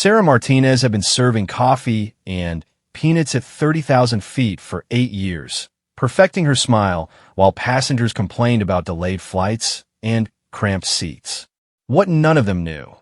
Sarah Martinez had been serving coffee and peanuts at 30,000 feet for 8 years, perfecting her smile while passengers complained about delayed flights and cramped seats. What none of them knew,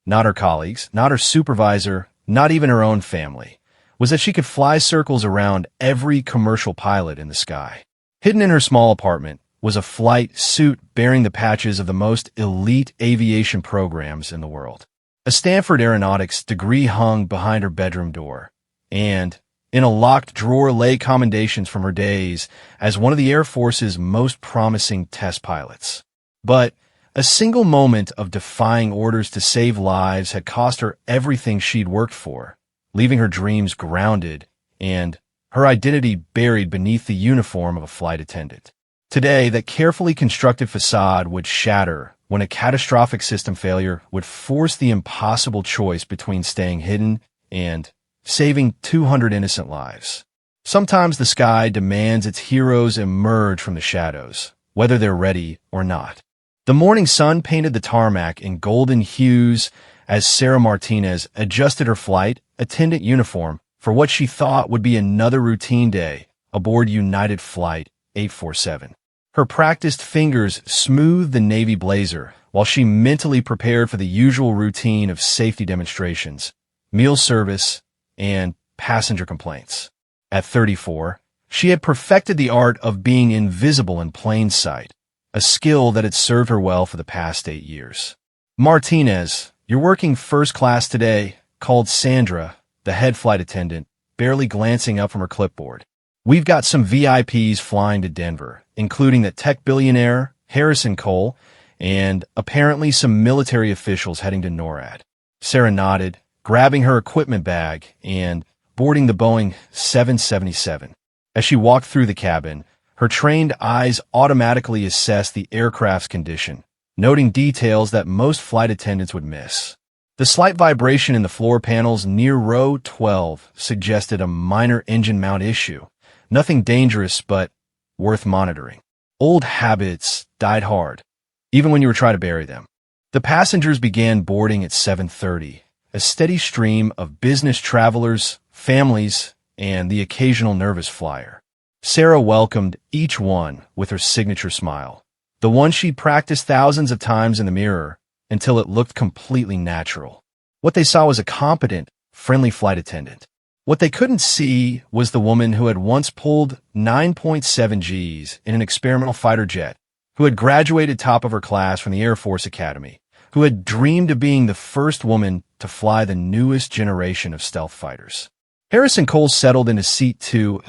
not her colleagues, not her supervisor, not even her own family, was that she could fly circles around every commercial pilot in the sky. Hidden in her small apartment was a flight suit bearing the patches of the most elite aviation programs in the world. A Stanford aeronautics degree hung behind her bedroom door, and in a locked drawer lay commendations from her days as one of the Air Force's most promising test pilots. But a single moment of defying orders to save lives had cost her everything she'd worked for, leaving her dreams grounded and her identity buried beneath the uniform of a flight attendant. Today, that carefully constructed facade would shatter when a catastrophic system failure would force the impossible choice between staying hidden and saving 200 innocent lives. Sometimes the sky demands its heroes emerge from the shadows, whether they're ready or not. The morning sun painted the tarmac in golden hues as Sarah Martinez adjusted her flight attendant uniform for what she thought would be another routine day aboard United Flight 847. Her practiced fingers smoothed the navy blazer while she mentally prepared for the usual routine of safety demonstrations, meal service, and passenger complaints. At 34, she had perfected the art of being invisible in plain sight, a skill that had served her well for the past 8 years. "Martinez, you're working first class today," called Sandra, the head flight attendant, barely glancing up from her clipboard. "We've got some VIPs flying to Denver, including the tech billionaire Harrison Cole and apparently some military officials heading to NORAD." Sarah nodded, grabbing her equipment bag and boarding the Boeing 777. As she walked through the cabin, her trained eyes automatically assessed the aircraft's condition, noting details that most flight attendants would miss. The slight vibration in the floor panels near row 12 suggested a minor engine mount issue. Nothing dangerous, but worth monitoring. Old habits died hard, even when you were trying to bury them. The passengers began boarding at 7:30, a steady stream of business travelers, families, and the occasional nervous flyer. Sarah welcomed each one with her signature smile, the one she'd practiced thousands of times in the mirror until it looked completely natural. What they saw was a competent, friendly flight attendant. What they couldn't see was the woman who had once pulled 9.7 Gs in an experimental fighter jet, who had graduated top of her class from the Air Force Academy, who had dreamed of being the first woman to fly the newest generation of stealth fighters. Harrison Cole settled into seat 2,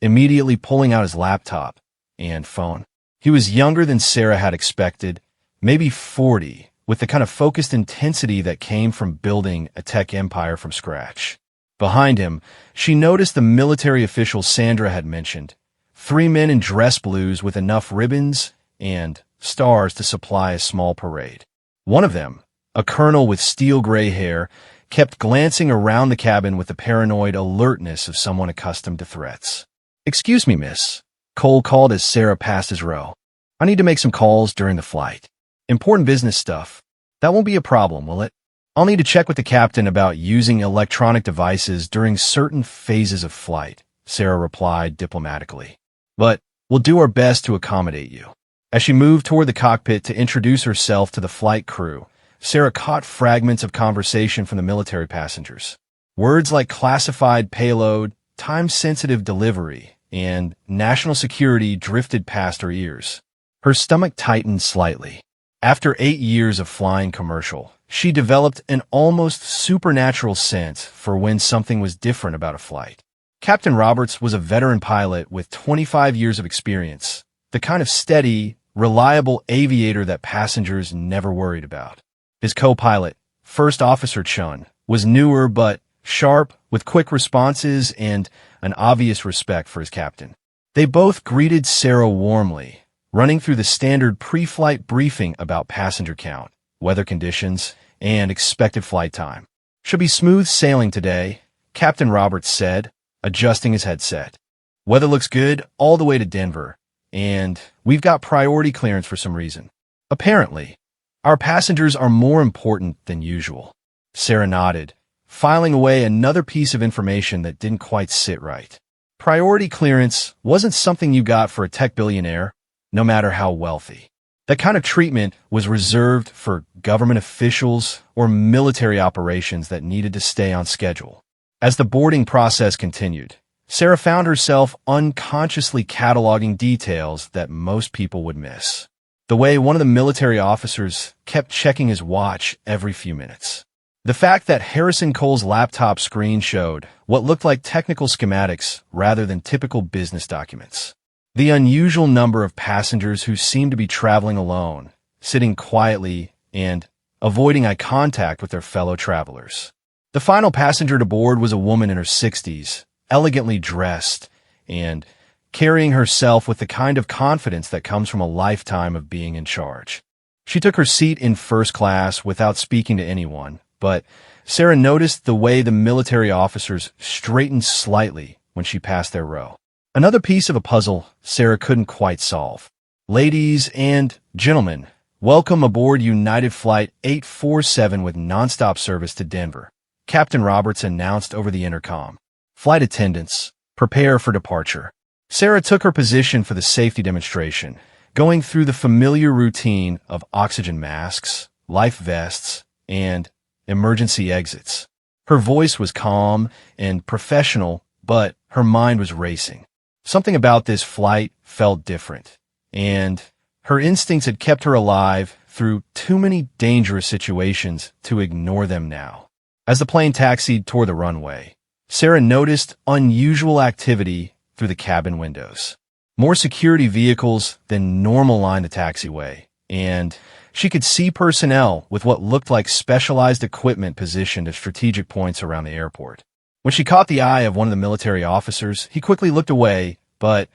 immediately pulling out his laptop and phone. He was younger than Sarah had expected, maybe 40, with the kind of focused intensity that came from building a tech empire from scratch. Behind him, she noticed the military official Sandra had mentioned, 3 men in dress blues with enough ribbons and stars to supply a small parade. One of them, a colonel with steel gray hair, kept glancing around the cabin with the paranoid alertness of someone accustomed to threats. "Excuse me, miss," Cole called as Sarah passed his row. "I need to make some calls during the flight. Important business stuff. That won't be a problem, will it? I'll need to check with the captain about using electronic devices during certain phases of flight," Sarah replied diplomatically. "But we'll do our best to accommodate you." As she moved toward the cockpit to introduce herself to the flight crew, Sarah caught fragments of conversation from the military passengers. Words like classified payload, time-sensitive delivery, and national security drifted past her ears. Her stomach tightened slightly. After 8 years of flying commercial, she developed an almost supernatural sense for when something was different about a flight. Captain Roberts was a veteran pilot with 25 years of experience, the kind of steady, reliable aviator that passengers never worried about. His co-pilot, First Officer Chun, was newer but sharp, with quick responses and an obvious respect for his captain. They both greeted Sarah warmly, running through the standard pre-flight briefing about passenger count, weather conditions, and expected flight time. "Should be smooth sailing today," Captain Roberts said, adjusting his headset. "Weather looks good all the way to Denver, and we've got priority clearance for some reason. Apparently, our passengers are more important than usual." Sarah nodded, filing away another piece of information that didn't quite sit right. Priority clearance wasn't something you got for a tech billionaire, no matter how wealthy. That kind of treatment was reserved for government officials or military operations that needed to stay on schedule. As the boarding process continued, Sarah found herself unconsciously cataloging details that most people would miss. The way one of the military officers kept checking his watch every few minutes. The fact that Harrison Cole's laptop screen showed what looked like technical schematics rather than typical business documents. The unusual number of passengers who seemed to be traveling alone, sitting quietly and avoiding eye contact with their fellow travelers. The final passenger to board was a woman in her 60s, elegantly dressed and carrying herself with the kind of confidence that comes from a lifetime of being in charge. She took her seat in first class without speaking to anyone, but Sarah noticed the way the military officers straightened slightly when she passed their row. Another piece of a puzzle Sarah couldn't quite solve. Ladies and gentlemen, welcome aboard United Flight 847 with nonstop service to Denver, Captain Roberts announced over the intercom. Flight attendants, prepare for departure. Sarah took her position for the safety demonstration, going through the familiar routine of oxygen masks, life vests, and emergency exits. Her voice was calm and professional, but her mind was racing. Something about this flight felt different, and her instincts had kept her alive through too many dangerous situations to ignore them now. As the plane taxied toward the runway, Sarah noticed unusual activity through the cabin windows. More security vehicles than normal lined the taxiway, and she could see personnel with what looked like specialized equipment positioned at strategic points around the airport. When she caught the eye of one of the military officers, he quickly looked away, but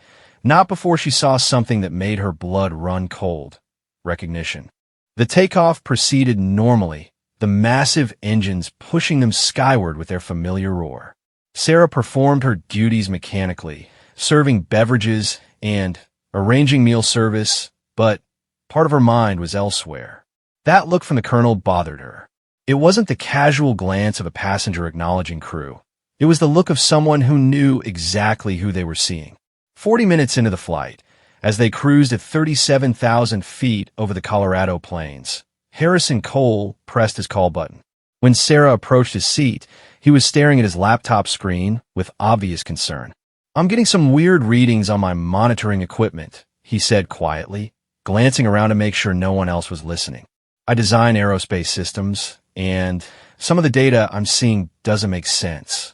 not before she saw something that made her blood run cold. Recognition. The takeoff proceeded normally, the massive engines pushing them skyward with their familiar roar. Sarah performed her duties mechanically, serving beverages and arranging meal service, but part of her mind was elsewhere. That look from the colonel bothered her. It wasn't the casual glance of a passenger acknowledging crew. It was the look of someone who knew exactly who they were seeing. 40 minutes into the flight, as they cruised at 37,000 feet over the Colorado plains, Harrison Cole pressed his call button. When Sarah approached his seat, he was staring at his laptop screen with obvious concern. "I'm getting some weird readings on my monitoring equipment," he said quietly, glancing around to make sure no one else was listening. "I design aerospace systems, and some of the data I'm seeing doesn't make sense."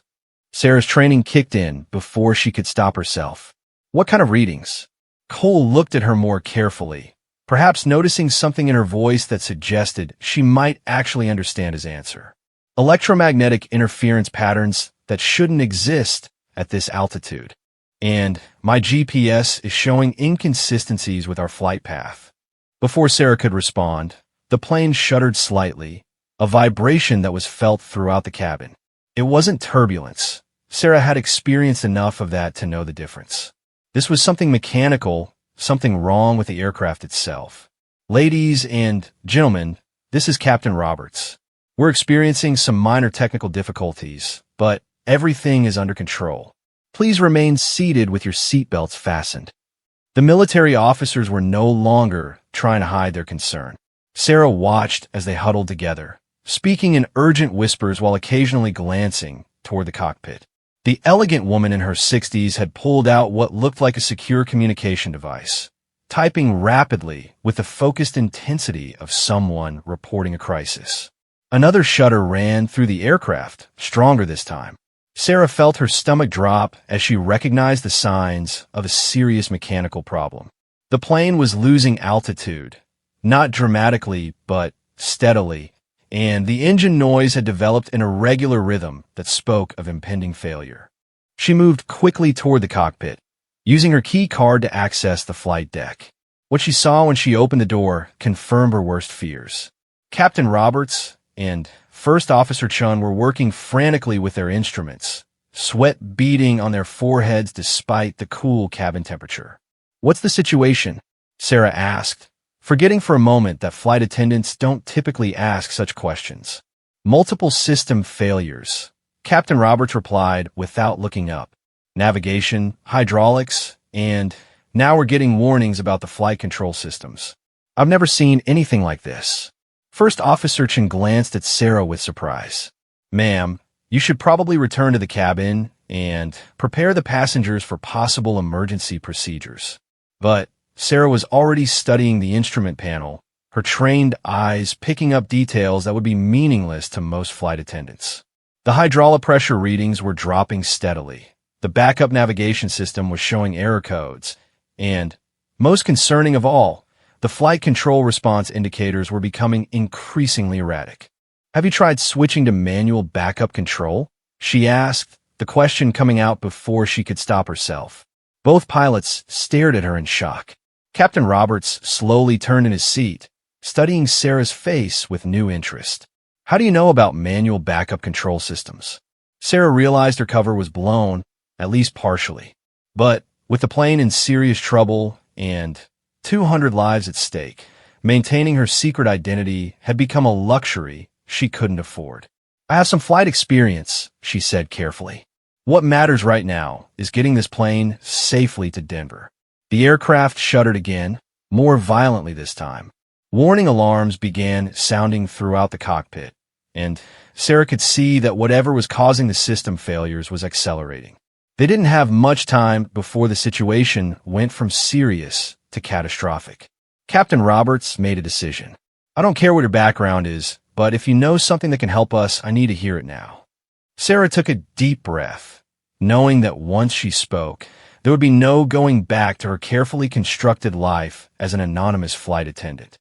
Sarah's training kicked in before she could stop herself. "What kind of readings?" Cole looked at her more carefully, perhaps noticing something in her voice that suggested she might actually understand his answer. "Electromagnetic interference patterns that shouldn't exist at this altitude. And my GPS is showing inconsistencies with our flight path." Before Sarah could respond, the plane shuddered slightly, a vibration that was felt throughout the cabin. It wasn't turbulence. Sarah had experienced enough of that to know the difference. This was something mechanical, something wrong with the aircraft itself. "Ladies and gentlemen, this is Captain Roberts. We're experiencing some minor technical difficulties, but everything is under control. Please remain seated with your seatbelts fastened." The military officers were no longer trying to hide their concern. Sarah watched as they huddled together, speaking in urgent whispers while occasionally glancing toward the cockpit. The elegant woman in her 60s had pulled out what looked like a secure communication device, typing rapidly with the focused intensity of someone reporting a crisis. Another shudder ran through the aircraft, stronger this time. Sarah felt her stomach drop as she recognized the signs of a serious mechanical problem. The plane was losing altitude, not dramatically, but steadily, and the engine noise had developed an irregular rhythm that spoke of impending failure. She moved quickly toward the cockpit, using her key card to access the flight deck. What she saw when she opened the door confirmed her worst fears. Captain Roberts and First Officer Chun were working frantically with their instruments, sweat beading on their foreheads despite the cool cabin temperature. "What's the situation?" Sarah asked, forgetting for a moment that flight attendants don't typically ask such questions. Multiple system failures. Captain Roberts replied without looking up. Navigation, hydraulics, and now we're getting warnings about the flight control systems. I've never seen anything like this. First Officer Chen glanced at Sarah with surprise. Ma'am, you should probably return to the cabin and prepare the passengers for possible emergency procedures. But Sarah was already studying the instrument panel, her trained eyes picking up details that would be meaningless to most flight attendants. The hydraulic pressure readings were dropping steadily. The backup navigation system was showing error codes, and, most concerning of all, the flight control response indicators were becoming increasingly erratic. Have you tried switching to manual backup control? She asked, the question coming out before she could stop herself. Both pilots stared at her in shock. Captain Roberts slowly turned in his seat, studying Sarah's face with new interest. How do you know about manual backup control systems? Sarah realized her cover was blown, at least partially. But with the plane in serious trouble and 200 lives at stake, maintaining her secret identity had become a luxury she couldn't afford. I have some flight experience, she said carefully. What matters right now is getting this plane safely to Denver. The aircraft shuddered again, more violently this time. Warning alarms began sounding throughout the cockpit, and Sarah could see that whatever was causing the system failures was accelerating. They didn't have much time before the situation went from serious to catastrophic. Captain Roberts made a decision. I don't care what your background is, but if you know something that can help us, I need to hear it now. Sarah took a deep breath, knowing that once she spoke, there would be no going back to her carefully constructed life as an anonymous flight attendant.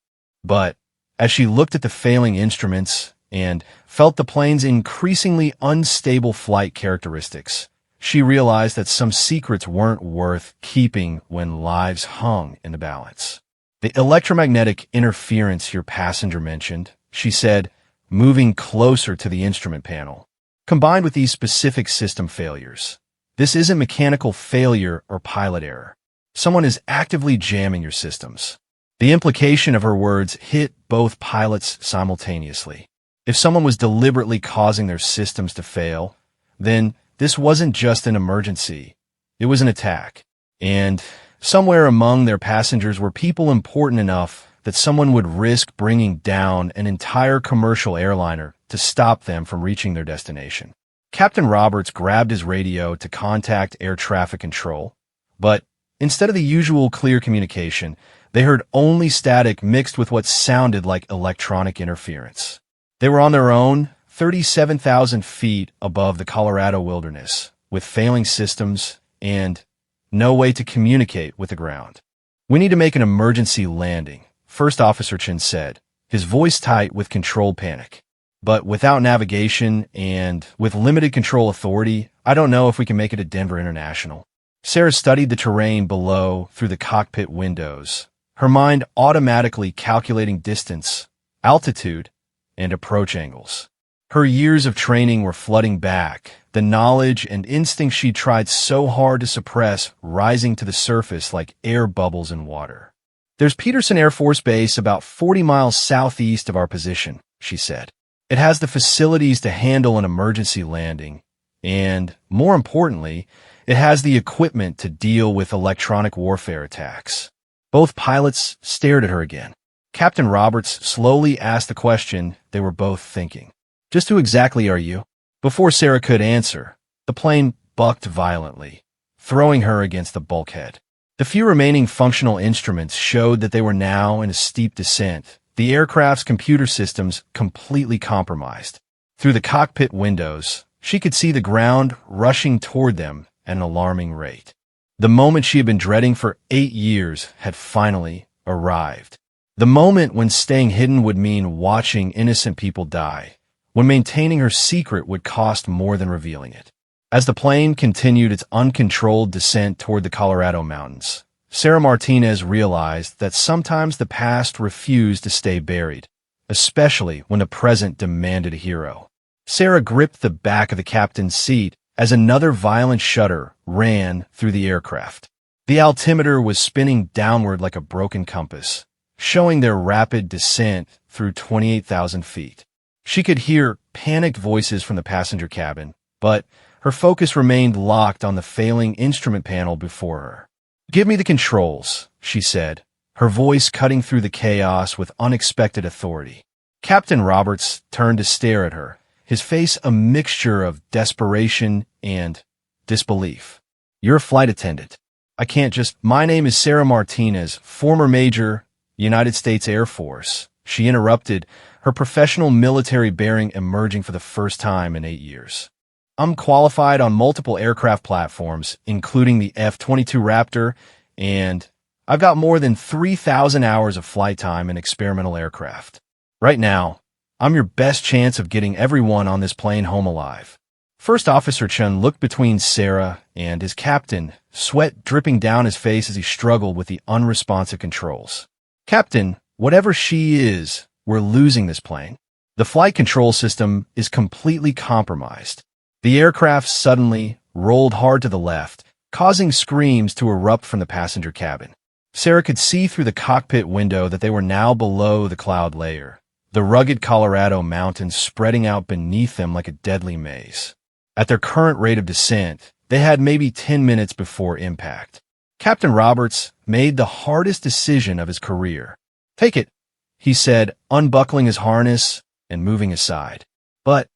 But as she looked at the failing instruments and felt the plane's increasingly unstable flight characteristics, she realized that some secrets weren't worth keeping when lives hung in the balance. The electromagnetic interference your passenger mentioned, she said, moving closer to the instrument panel, combined with these specific system failures. This isn't mechanical failure or pilot error. Someone is actively jamming your systems. The implication of her words hit both pilots simultaneously. If someone was deliberately causing their systems to fail, then this wasn't just an emergency. It was an attack. And somewhere among their passengers were people important enough that someone would risk bringing down an entire commercial airliner to stop them from reaching their destination. Captain Roberts grabbed his radio to contact air traffic control, but instead of the usual clear communication, they heard only static mixed with what sounded like electronic interference. They were on their own, 37,000 feet above the Colorado wilderness, with failing systems and no way to communicate with the ground. We need to make an emergency landing, First Officer Chen said, his voice tight with controlled panic. But without navigation and with limited control authority, I don't know if we can make it to Denver International. Sarah studied the terrain below through the cockpit windows, her mind automatically calculating distance, altitude, and approach angles. Her years of training were flooding back, the knowledge and instinct she tried so hard to suppress rising to the surface like air bubbles in water. There's Peterson Air Force Base about 40 miles southeast of our position, she said. It has the facilities to handle an emergency landing, and, more importantly, it has the equipment to deal with electronic warfare attacks. Both pilots stared at her again. Captain Roberts slowly asked the question they were both thinking. Just who exactly are you? Before Sarah could answer, the plane bucked violently, throwing her against the bulkhead. The few remaining functional instruments showed that they were now in a steep descent, the aircraft's computer systems completely compromised. Through the cockpit windows, she could see the ground rushing toward them at an alarming rate. The moment she had been dreading for 8 years had finally arrived. The moment when staying hidden would mean watching innocent people die, when maintaining her secret would cost more than revealing it. As the plane continued its uncontrolled descent toward the Colorado mountains, Sarah Martinez realized that sometimes the past refused to stay buried, especially when the present demanded a hero. Sarah gripped the back of the captain's seat as another violent shudder ran through the aircraft. The altimeter was spinning downward like a broken compass, showing their rapid descent through 28,000 feet. She could hear panicked voices from the passenger cabin, but her focus remained locked on the failing instrument panel before her. "Give me the controls," she said, her voice cutting through the chaos with unexpected authority. Captain Roberts turned to stare at her, his face a mixture of desperation and disbelief. "You're a flight attendant. I can't just—" "My name is Sarah Martinez, former Major, United States Air Force," she interrupted, her professional military bearing emerging for the first time in 8 years. "I'm qualified on multiple aircraft platforms, including the F-22 Raptor, and I've got more than 3,000 hours of flight time in experimental aircraft. Right now, I'm your best chance of getting everyone on this plane home alive." First Officer Chun looked between Sarah and his captain, sweat dripping down his face as he struggled with the unresponsive controls. "Captain, whatever she is, we're losing this plane. The flight control system is completely compromised." The aircraft suddenly rolled hard to the left, causing screams to erupt from the passenger cabin. Sarah could see through the cockpit window that they were now below the cloud layer, the rugged Colorado mountains spreading out beneath them like a deadly maze. At their current rate of descent, they had maybe 10 minutes before impact. Captain Roberts made the hardest decision of his career. "Take it," he said, unbuckling his harness and moving aside. "But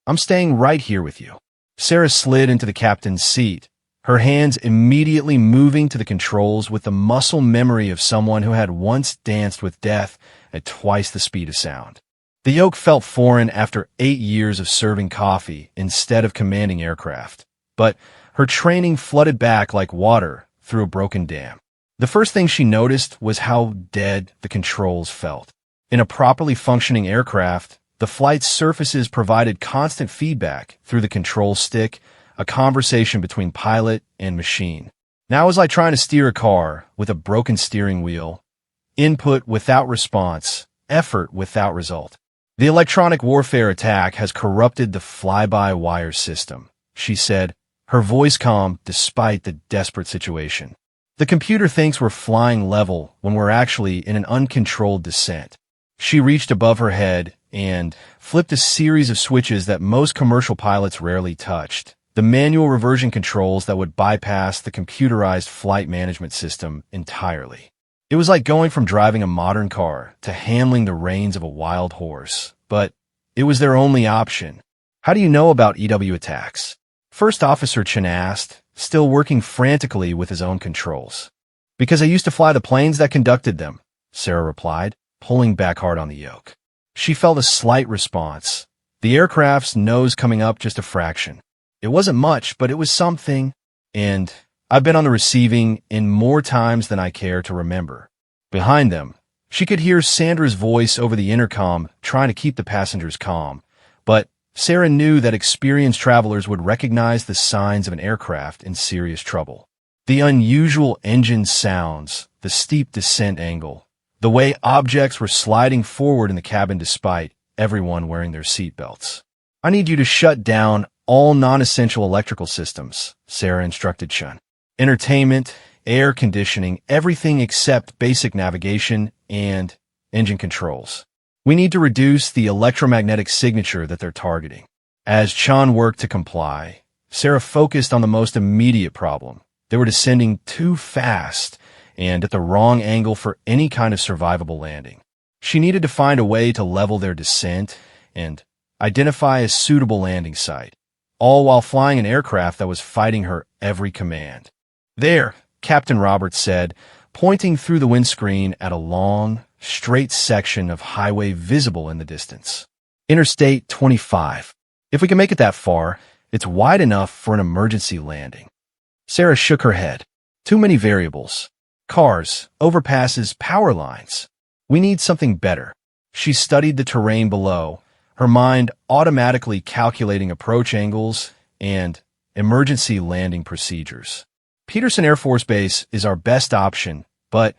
I'm staying right here with you." Sarah slid into the captain's seat, her hands immediately moving to the controls with the muscle memory of someone who had once danced with death at twice the speed of sound. The yoke felt foreign after 8 years of serving coffee instead of commanding aircraft, but her training flooded back like water through a broken dam. The first thing she noticed was how dead the controls felt. In a properly functioning aircraft, the flight's surfaces provided constant feedback through the control stick, a conversation between pilot and machine. Now it was like trying to steer a car with a broken steering wheel. Input without response, effort without result. "The electronic warfare attack has corrupted the fly-by-wire system," she said, her voice calm despite the desperate situation. "The computer thinks we're flying level when we're actually in an uncontrolled descent." She reached above her head and flipped a series of switches that most commercial pilots rarely touched, the manual reversion controls that would bypass the computerized flight management system entirely. It was like going from driving a modern car to handling the reins of a wild horse, but it was their only option. "How do you know about EW attacks?" First Officer Chen asked, still working frantically with his own controls. "Because I used to fly the planes that conducted them," Sarah replied, pulling back hard on the yoke. She felt a slight response, the aircraft's nose coming up just a fraction. It wasn't much, but it was something, and I've been on the receiving end more times than I care to remember. Behind them, she could hear Sandra's voice over the intercom trying to keep the passengers calm, but Sarah knew that experienced travelers would recognize the signs of an aircraft in serious trouble. The unusual engine sounds, the steep descent angle, the way objects were sliding forward in the cabin despite everyone wearing their seatbelts. "I need you to shut down all non-essential electrical systems," Sarah instructed Chun. "Entertainment, air conditioning, everything except basic navigation and engine controls. We need to reduce the electromagnetic signature that they're targeting." As Chun worked to comply, Sarah focused on the most immediate problem. They were descending too fast and at the wrong angle for any kind of survivable landing. She needed to find a way to level their descent and identify a suitable landing site, all while flying an aircraft that was fighting her every command. "There," Captain Roberts said, pointing through the windscreen at a long, straight section of highway visible in the distance. "Interstate 25. If we can make it that far, it's wide enough for an emergency landing." Sarah shook her head. "Too many variables. Cars, overpasses, power lines. We need something better." She studied the terrain below, her mind automatically calculating approach angles and emergency landing procedures. "Peterson Air Force Base is our best option, but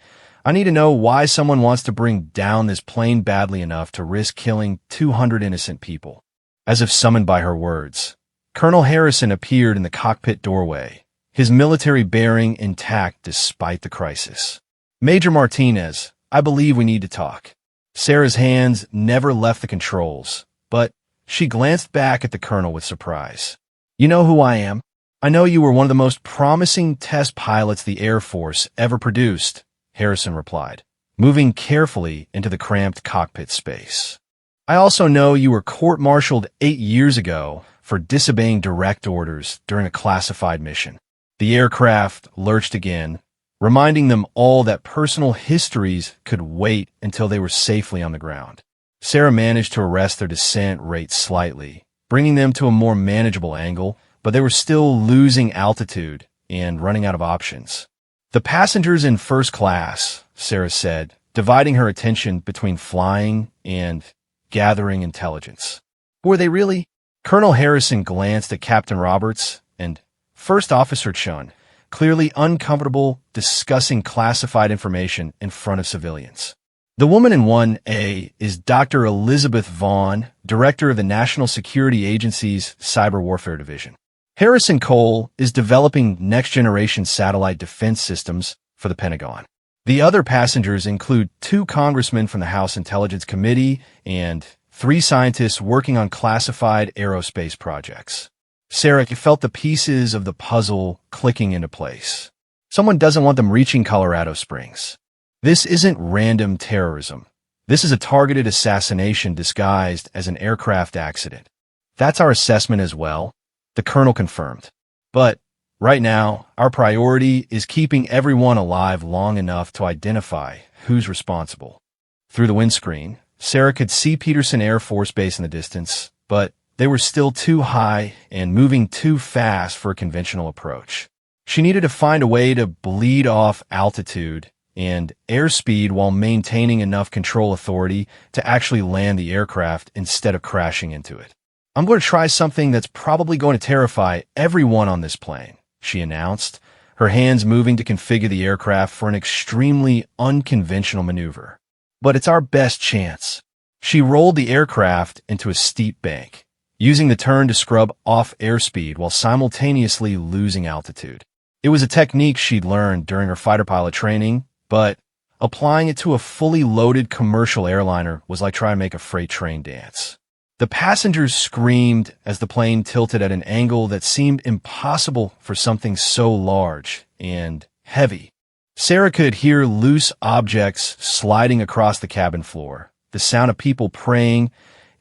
I need to know why someone wants to bring down this plane badly enough to risk killing 200 innocent people." As if summoned by her words, Colonel Harrison appeared in the cockpit doorway, his military bearing intact despite the crisis. "Major Martinez, I believe we need to talk." Sarah's hands never left the controls, but she glanced back at the colonel with surprise. "You know who I am? I know you were one of the most promising test pilots the Air Force ever produced," Harrison replied, moving carefully into the cramped cockpit space. "I also know you were court-martialed 8 years ago for disobeying direct orders during a classified mission." The aircraft lurched again, reminding them all that personal histories could wait until they were safely on the ground. Sarah managed to arrest their descent rate slightly, bringing them to a more manageable angle, but they were still losing altitude and running out of options. "The passengers in first class," Sarah said, dividing her attention between flying and gathering intelligence. "Who are they really?" Colonel Harrison glanced at Captain Roberts and First Officer Chun, clearly uncomfortable discussing classified information in front of civilians. "The woman in 1A is Dr. Elizabeth Vaughn, Director of the National Security Agency's Cyber Warfare Division. Harrison Cole is developing next-generation satellite defense systems for the Pentagon. The other passengers include 2 congressmen from the House Intelligence Committee and 3 scientists working on classified aerospace projects." Sarah felt the pieces of the puzzle clicking into place. Someone doesn't want them reaching Colorado Springs. This isn't random terrorism. This is a targeted assassination disguised as an aircraft accident. "That's our assessment as well," the colonel confirmed. "But right now, our priority is keeping everyone alive long enough to identify who's responsible." Through the windscreen, Sarah could see Peterson Air Force Base in the distance, but they were still too high and moving too fast for a conventional approach. She needed to find a way to bleed off altitude and airspeed while maintaining enough control authority to actually land the aircraft instead of crashing into it. "I'm going to try something that's probably going to terrify everyone on this plane," she announced, her hands moving to configure the aircraft for an extremely unconventional maneuver. "But it's our best chance." She rolled the aircraft into a steep bank, using the turn to scrub off airspeed while simultaneously losing altitude. It was a technique she'd learned during her fighter pilot training, but applying it to a fully loaded commercial airliner was like trying to make a freight train dance. The passengers screamed as the plane tilted at an angle that seemed impossible for something so large and heavy. Sarah could hear loose objects sliding across the cabin floor, the sound of people praying,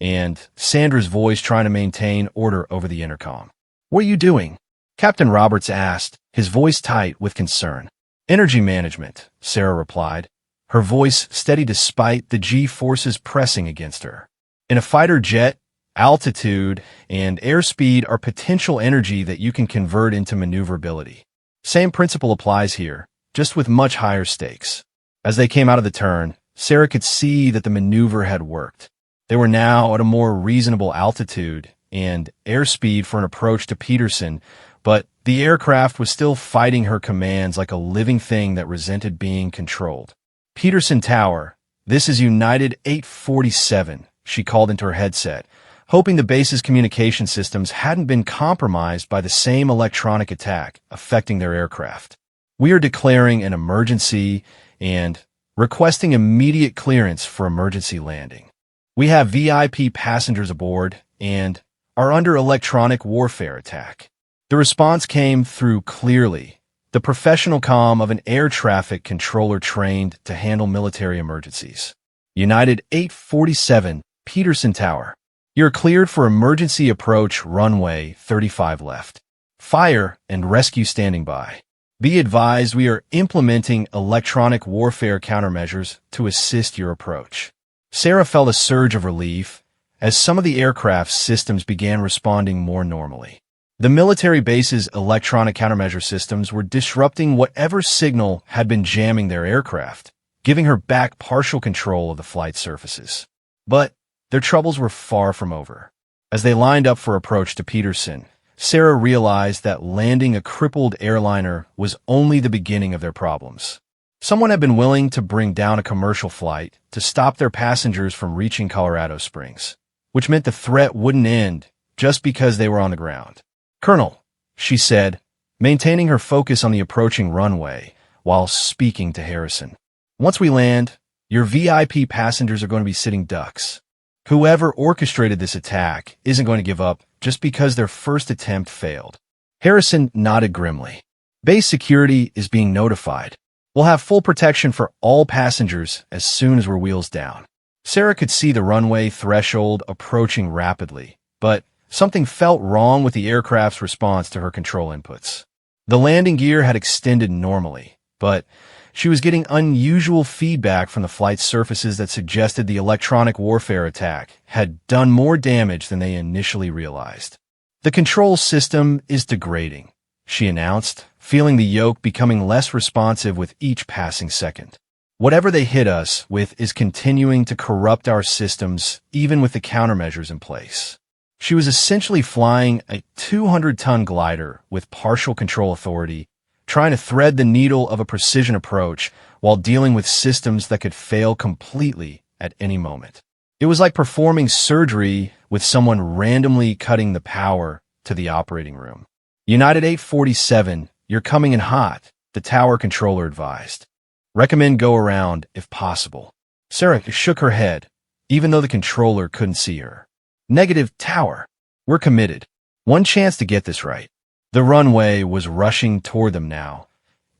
and Sandra's voice trying to maintain order over the intercom. "What are you doing?" Captain Roberts asked, his voice tight with concern. "Energy management," Sarah replied, her voice steady despite the G-forces pressing against her. In a fighter jet, altitude and airspeed are potential energy that you can convert into maneuverability. Same principle applies here, just with much higher stakes. As they came out of the turn, Sarah could see that the maneuver had worked. They were now at a more reasonable altitude and airspeed for an approach to Peterson, but the aircraft was still fighting her commands like a living thing that resented being controlled. "Peterson Tower, this is United 847, she called into her headset, hoping the base's communication systems hadn't been compromised by the same electronic attack affecting their aircraft. "We are declaring an emergency and requesting immediate clearance for emergency landing. We have VIP passengers aboard and are under electronic warfare attack." The response came through clearly, the professional comm of an air traffic controller trained to handle military emergencies. "United 847, Peterson Tower. You're cleared for emergency approach runway 35 left. Fire and rescue standing by. Be advised we are implementing electronic warfare countermeasures to assist your approach." Sarah felt a surge of relief as some of the aircraft's systems began responding more normally. The military base's electronic countermeasure systems were disrupting whatever signal had been jamming their aircraft, giving her back partial control of the flight surfaces. But their troubles were far from over. As they lined up for approach to Peterson, Sarah realized that landing a crippled airliner was only the beginning of their problems. Someone had been willing to bring down a commercial flight to stop their passengers from reaching Colorado Springs, which meant the threat wouldn't end just because they were on the ground. "Colonel," she said, maintaining her focus on the approaching runway while speaking to Harrison. "Once we land, your VIP passengers are going to be sitting ducks. Whoever orchestrated this attack isn't going to give up just because their first attempt failed. Harrison nodded grimly. Base security is being notified. We'll have full protection for all passengers as soon as we're wheels down. Sarah could see the runway threshold approaching rapidly, but something felt wrong with the aircraft's response to her control inputs. The landing gear had extended normally, but she was getting unusual feedback from the flight surfaces that suggested the electronic warfare attack had done more damage than they initially realized. The control system is degrading, she announced, feeling the yoke becoming less responsive with each passing second. Whatever they hit us with is continuing to corrupt our systems, even with the countermeasures in place. She was essentially flying a 200-ton glider with partial control authority, trying to thread the needle of a precision approach while dealing with systems that could fail completely at any moment. It was like performing surgery with someone randomly cutting the power to the operating room. United 847, you're coming in hot, the tower controller advised. Recommend go around if possible. Sarah shook her head, even though the controller couldn't see her. Negative, tower. We're committed. One chance to get this right. The runway was rushing toward them now,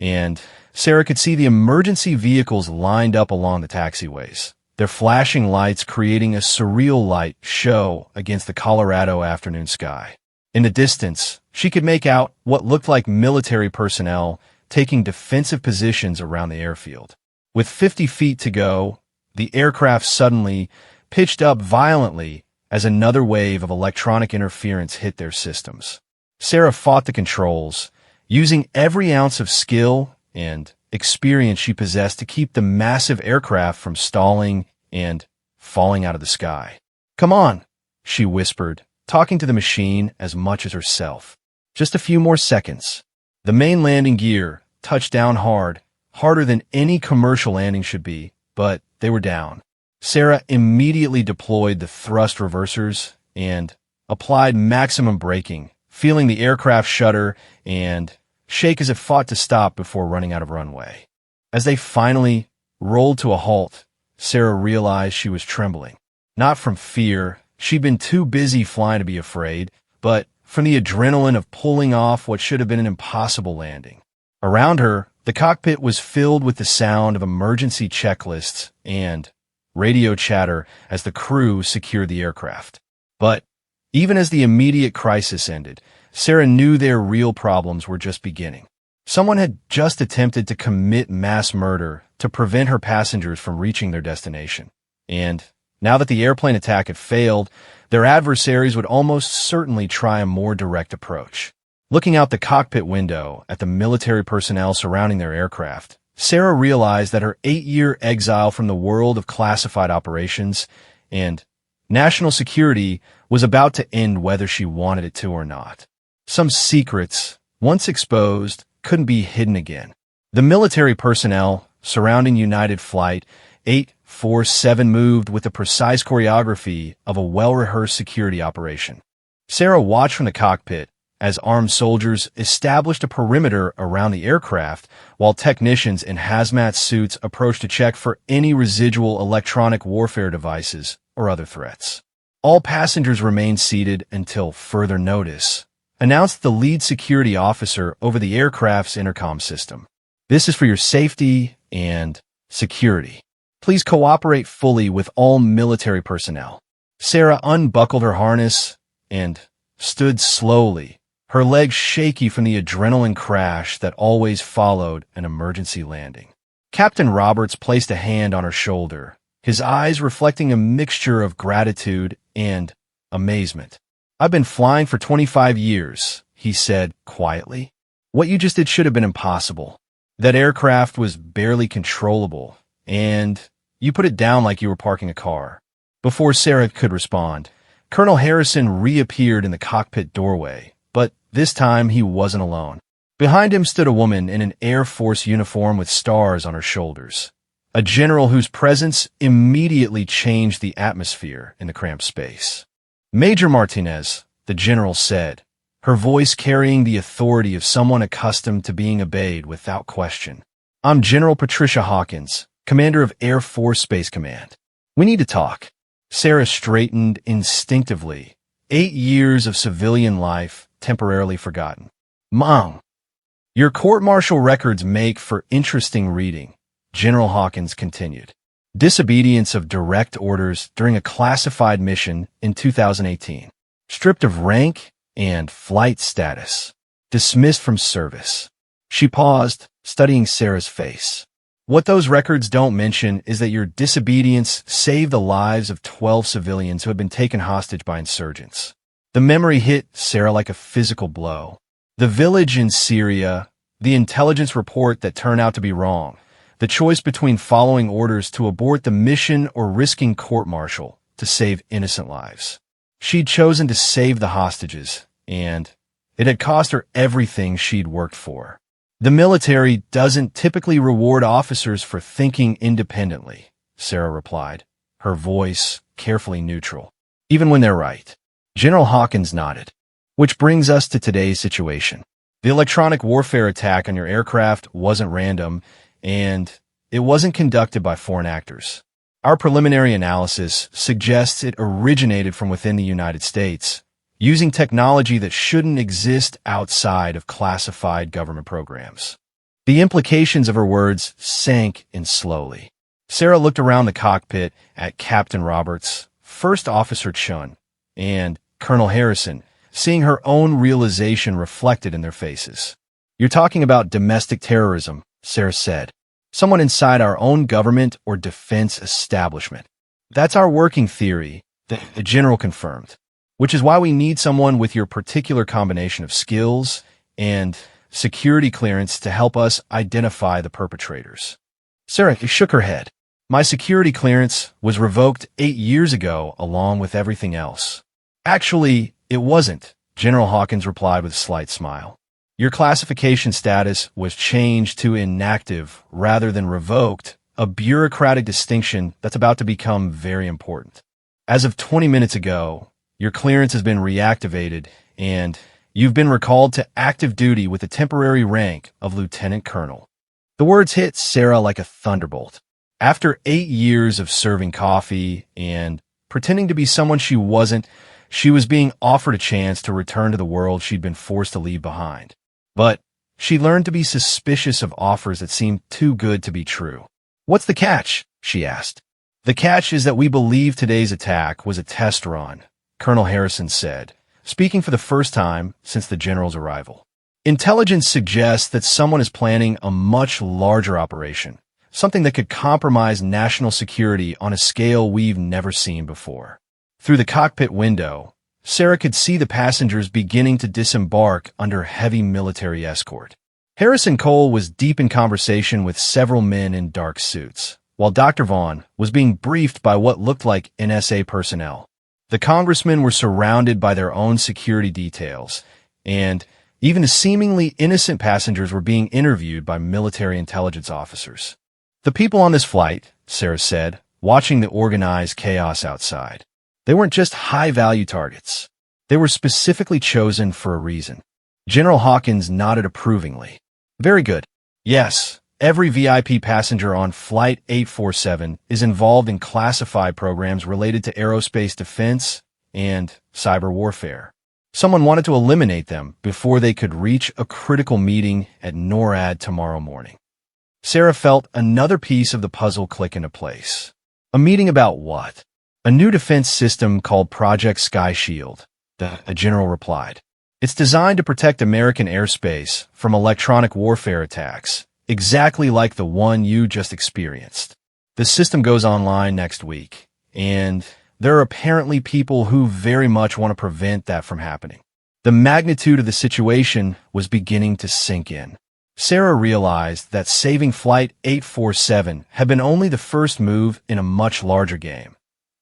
and Sarah could see the emergency vehicles lined up along the taxiways, their flashing lights creating a surreal light show against the Colorado afternoon sky. In the distance, she could make out what looked like military personnel taking defensive positions around the airfield. With 50 feet to go, the aircraft suddenly pitched up violently as another wave of electronic interference hit their systems. Sarah fought the controls, using every ounce of skill and experience she possessed to keep the massive aircraft from stalling and falling out of the sky. Come on, she whispered, talking to the machine as much as herself. Just a few more seconds. The main landing gear touched down hard, harder than any commercial landing should be, but they were down. Sarah immediately deployed the thrust reversers and applied maximum braking, feeling the aircraft shudder and shake as it fought to stop before running out of runway. As they finally rolled to a halt, Sarah realized she was trembling. Not from fear, she'd been too busy flying to be afraid, but from the adrenaline of pulling off what should have been an impossible landing. Around her, the cockpit was filled with the sound of emergency checklists and radio chatter as the crew secured the aircraft. But even as the immediate crisis ended, Sarah knew their real problems were just beginning. Someone had just attempted to commit mass murder to prevent her passengers from reaching their destination. And now that the airplane attack had failed, their adversaries would almost certainly try a more direct approach. Looking out the cockpit window at the military personnel surrounding their aircraft, Sarah realized that her 8-year exile from the world of classified operations and national security was about to end whether she wanted it to or not. Some secrets, once exposed, couldn't be hidden again. The military personnel surrounding United Flight 847 moved with the precise choreography of a well-rehearsed security operation. Sarah watched from the cockpit as armed soldiers established a perimeter around the aircraft while technicians in hazmat suits approached to check for any residual electronic warfare devices or other threats. All passengers remained seated until further notice, announced the lead security officer over the aircraft's intercom system. This is for your safety and security. Please cooperate fully with all military personnel. Sarah unbuckled her harness and stood slowly, her legs shaky from the adrenaline crash that always followed an emergency landing. Captain Roberts placed a hand on her shoulder, his eyes reflecting a mixture of gratitude and amazement. I've been flying for 25 years, he said quietly. What you just did should have been impossible. That aircraft was barely controllable, and you put it down like you were parking a car. Before Sarah could respond, Colonel Harrison reappeared in the cockpit doorway, but this time he wasn't alone. Behind him stood a woman in an Air Force uniform with stars on her shoulders, a general whose presence immediately changed the atmosphere in the cramped space. Major Martinez, the general said, her voice carrying the authority of someone accustomed to being obeyed without question. I'm General Patricia Hawkins, commander of Air Force Space Command. We need to talk. Sarah straightened instinctively. 8 years of civilian life temporarily forgotten. Mom, your court-martial records make for interesting reading, General Hawkins continued. Disobedience of direct orders during a classified mission in 2018. Stripped of rank and flight status. Dismissed from service. She paused, studying Sarah's face. What those records don't mention is that your disobedience saved the lives of 12 civilians who had been taken hostage by insurgents. The memory hit Sarah like a physical blow. The village in Syria, the intelligence report that turned out to be wrong, the choice between following orders to abort the mission or risking court-martial to save innocent lives. She'd chosen to save the hostages, and it had cost her everything she'd worked for. The military doesn't typically reward officers for thinking independently, Sarah replied, her voice carefully neutral. Even when they're right. General Hawkins nodded. Which brings us to today's situation. The electronic warfare attack on your aircraft wasn't random, and it wasn't conducted by foreign actors. Our preliminary analysis suggests it originated from within the United States, using technology that shouldn't exist outside of classified government programs. The implications of her words sank in slowly. Sarah looked around the cockpit at Captain Roberts, First Officer Chun, and Colonel Harrison, seeing her own realization reflected in their faces. You're talking about domestic terrorism, Sarah said. Someone inside our own government or defense establishment. That's our working theory, the general confirmed. Which is why we need someone with your particular combination of skills and security clearance to help us identify the perpetrators. Sarah shook her head. My security clearance was revoked 8 years ago along with everything else. Actually, it wasn't, General Hawkins replied with a slight smile. Your classification status was changed to inactive rather than revoked, a bureaucratic distinction that's about to become very important. As of 20 minutes ago, your clearance has been reactivated, and you've been recalled to active duty with a temporary rank of Lieutenant Colonel. The words hit Sarah like a thunderbolt. After 8 years of serving coffee and pretending to be someone she wasn't, she was being offered a chance to return to the world she'd been forced to leave behind. But she learned to be suspicious of offers that seemed too good to be true. What's the catch? She asked. The catch is that we believe today's attack was a test run, Colonel Harrison said, speaking for the first time since the general's arrival. Intelligence suggests that someone is planning a much larger operation, something that could compromise national security on a scale we've never seen before. Through the cockpit window, Sarah could see the passengers beginning to disembark under heavy military escort. Harrison Cole was deep in conversation with several men in dark suits, while Dr. Vaughn was being briefed by what looked like NSA personnel. The congressmen were surrounded by their own security details, and even seemingly innocent passengers were being interviewed by military intelligence officers. The people on this flight, Sarah said, watching the organized chaos outside. They weren't just high-value targets. They were specifically chosen for a reason. General Hawkins nodded approvingly. Very good. Yes, every VIP passenger on Flight 847 is involved in classified programs related to aerospace defense and cyber warfare. Someone wanted to eliminate them before they could reach a critical meeting at NORAD tomorrow morning. Sarah felt another piece of the puzzle click into place. A meeting about what? A new defense system called Project Sky Shield, the general replied. It's designed to protect American airspace from electronic warfare attacks, exactly like the one you just experienced. The system goes online next week, and there are apparently people who very much want to prevent that from happening. The magnitude of the situation was beginning to sink in. Sarah realized that saving Flight 847 had been only the first move in a much larger game,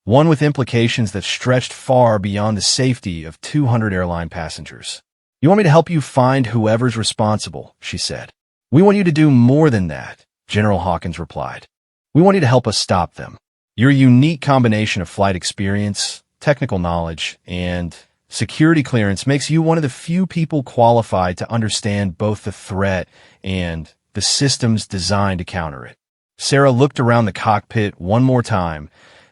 one with implications that stretched far beyond the safety of 200 airline passengers. You want me to help you find whoever's responsible, she said. We want you to do more than that, General Hawkins replied. We want you to help us stop them. Your unique combination of flight experience, technical knowledge, and security clearance makes you one of the few people qualified to understand both the threat and the systems designed to counter it. Sarah looked around the cockpit one more time,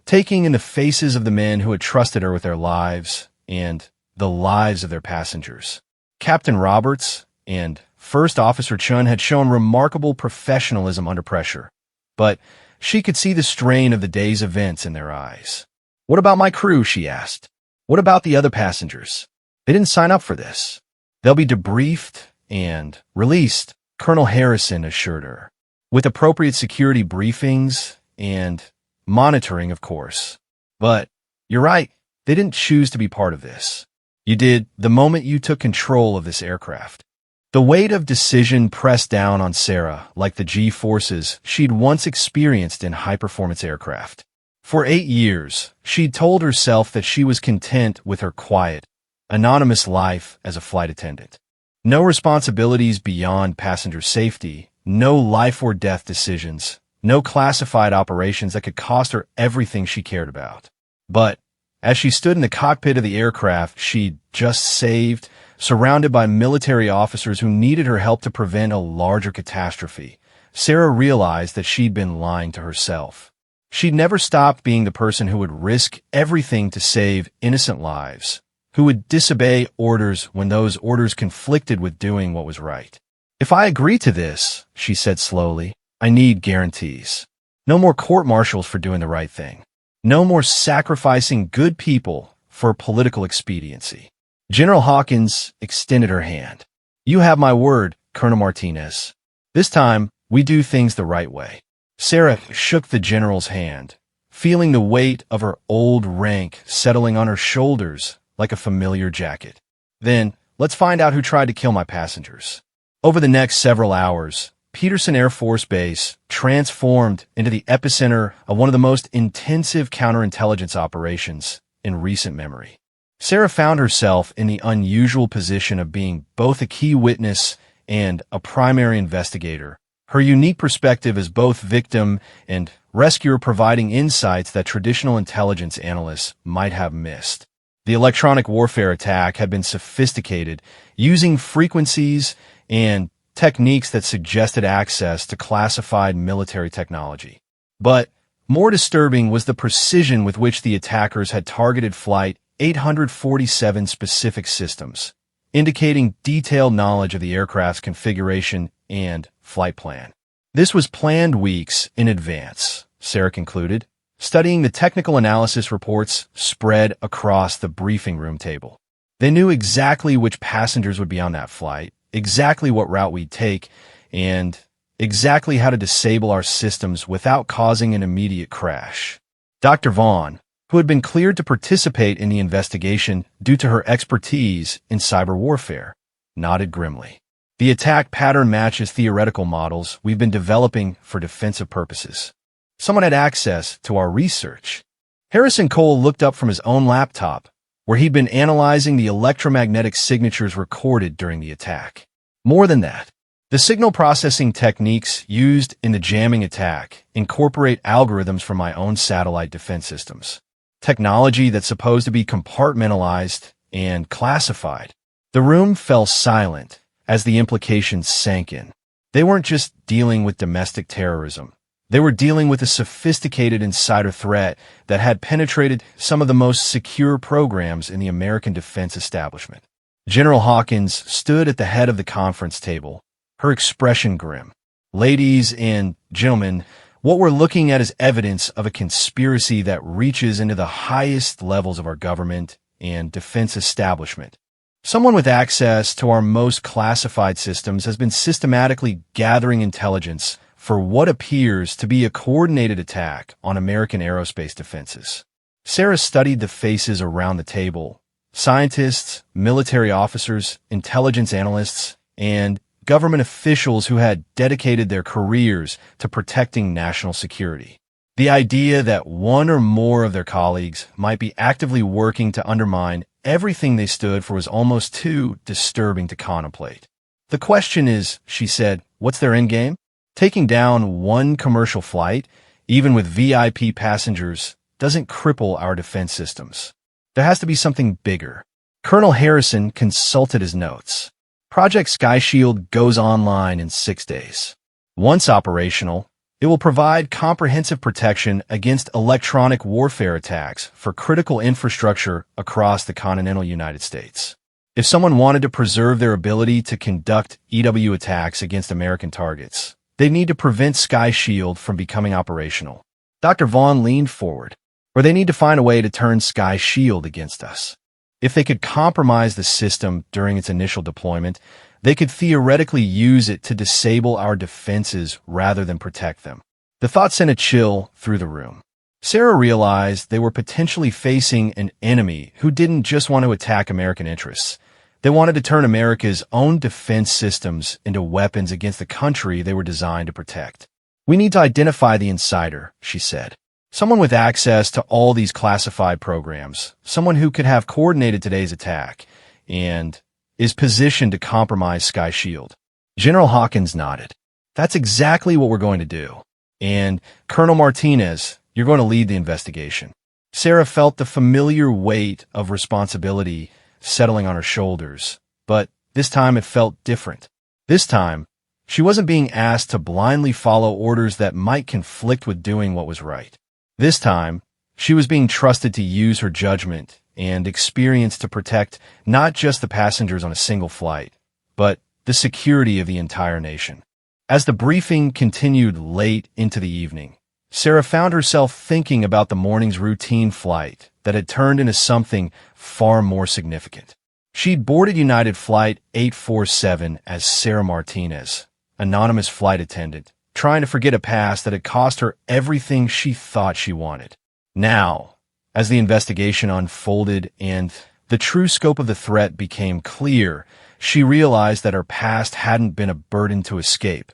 taking in the faces of the men who had trusted her with their lives and the lives of their passengers. Captain Roberts and First Officer Chun had shown remarkable professionalism under pressure, but she could see the strain of the day's events in their eyes. "What about my crew?" she asked. "What about the other passengers? They didn't sign up for this. They'll be debriefed and released," Colonel Harrison assured her, "with appropriate security briefings and monitoring, of course. But you're right, they didn't choose to be part of this. You did the moment you took control of this aircraft." The weight of decision pressed down on Sarah like the G-forces she'd once experienced in high-performance aircraft. For 8 years, she'd told herself that she was content with her quiet, anonymous life as a flight attendant. No responsibilities beyond passenger safety, no life-or-death decisions, no classified operations that could cost her everything she cared about. But as she stood in the cockpit of the aircraft she'd just saved, surrounded by military officers who needed her help to prevent a larger catastrophe, Sarah realized that she'd been lying to herself. She'd never stopped being the person who would risk everything to save innocent lives, who would disobey orders when those orders conflicted with doing what was right. "If I agree to this," she said slowly, "I need guarantees. No more court-martials for doing the right thing. No more sacrificing good people for political expediency." General Hawkins extended her hand. "You have my word, Colonel Martinez. This time, we do things the right way." Sarah shook the general's hand, feeling the weight of her old rank settling on her shoulders like a familiar jacket. "Then, let's find out who tried to kill my passengers." Over the next several hours, Peterson Air Force Base transformed into the epicenter of one of the most intensive counterintelligence operations in recent memory. Sarah found herself in the unusual position of being both a key witness and a primary investigator, her unique perspective as both victim and rescuer providing insights that traditional intelligence analysts might have missed. The electronic warfare attack had been sophisticated, using frequencies and techniques that suggested access to classified military technology. But more disturbing was the precision with which the attackers had targeted Flight 847 specific systems, indicating detailed knowledge of the aircraft's configuration and flight plan. This was planned weeks in advance, Sarah concluded, studying the technical analysis reports spread across the briefing room table. They knew exactly which passengers would be on that flight, exactly what route we'd take, and exactly how to disable our systems without causing an immediate crash. Dr. Vaughn, who had been cleared to participate in the investigation due to her expertise in cyber warfare, nodded grimly. "The attack pattern matches theoretical models we've been developing for defensive purposes. Someone had access to our research." Harrison Cole looked up from his own laptop, where he'd been analyzing the electromagnetic signatures recorded during the attack. More than that, the signal processing techniques used in the jamming attack incorporate algorithms from my own satellite defense systems. Technology that's supposed to be compartmentalized and classified. The room fell silent as the implications sank in. They weren't just dealing with domestic terrorism. They were dealing with a sophisticated insider threat that had penetrated some of the most secure programs in the American defense establishment. General Hawkins stood at the head of the conference table, her expression grim. "Ladies and gentlemen, what we're looking at is evidence of a conspiracy that reaches into the highest levels of our government and defense establishment. Someone with access to our most classified systems has been systematically gathering intelligence for what appears to be a coordinated attack on American aerospace defenses." Sarah studied the faces around the table: scientists, military officers, intelligence analysts, and government officials who had dedicated their careers to protecting national security. The idea that one or more of their colleagues might be actively working to undermine everything they stood for was almost too disturbing to contemplate. "The question is," she said, "what's their end game? Taking down one commercial flight, even with VIP passengers, doesn't cripple our defense systems. There has to be something bigger." Colonel Harrison consulted his notes. "Project Sky Shield goes online in 6 days. Once operational, It will provide comprehensive protection against electronic warfare attacks for critical infrastructure across the continental United States. If someone wanted to preserve their ability to conduct EW attacks against American targets, they need to prevent Sky Shield from becoming operational. Dr. Vaughn leaned forward. Or they need to find a way to turn Sky Shield against us. If they could compromise the system during its initial deployment, they could theoretically use it to disable our defenses rather than protect them. The thought sent a chill through the room. Sarah realized they were potentially facing an enemy who didn't just want to attack American interests. They wanted to turn America's own defense systems into weapons against the country they were designed to protect. We need to identify the insider, she said. Someone with access to all these classified programs, someone who could have coordinated today's attack, and is positioned to compromise Sky Shield. General Hawkins nodded. That's exactly what we're going to do. And Colonel Martinez, you're going to lead the investigation. Sarah felt the familiar weight of responsibility settling on her shoulders, but this time it felt different. This time, she wasn't being asked to blindly follow orders that might conflict with doing what was right. This time, she was being trusted to use her judgment and experience to protect not just the passengers on a single flight, but the security of the entire nation. As the briefing continued late into the evening, Sarah found herself thinking about the morning's routine flight that had turned into something far more significant. She'd boarded United Flight 847 as Sarah Martinez, anonymous flight attendant, trying to forget a past that had cost her everything she thought she wanted. Now, as the investigation unfolded and the true scope of the threat became clear, she realized that her past hadn't been a burden to escape.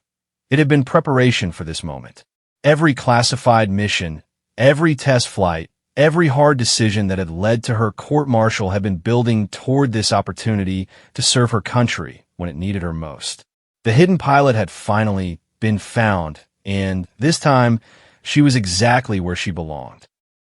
It had been preparation for this moment. Every classified mission, every test flight, every hard decision that had led to her court-martial had been building toward this opportunity to serve her country when it needed her most. The hidden pilot had finally been found, and this time, she was exactly where she belonged.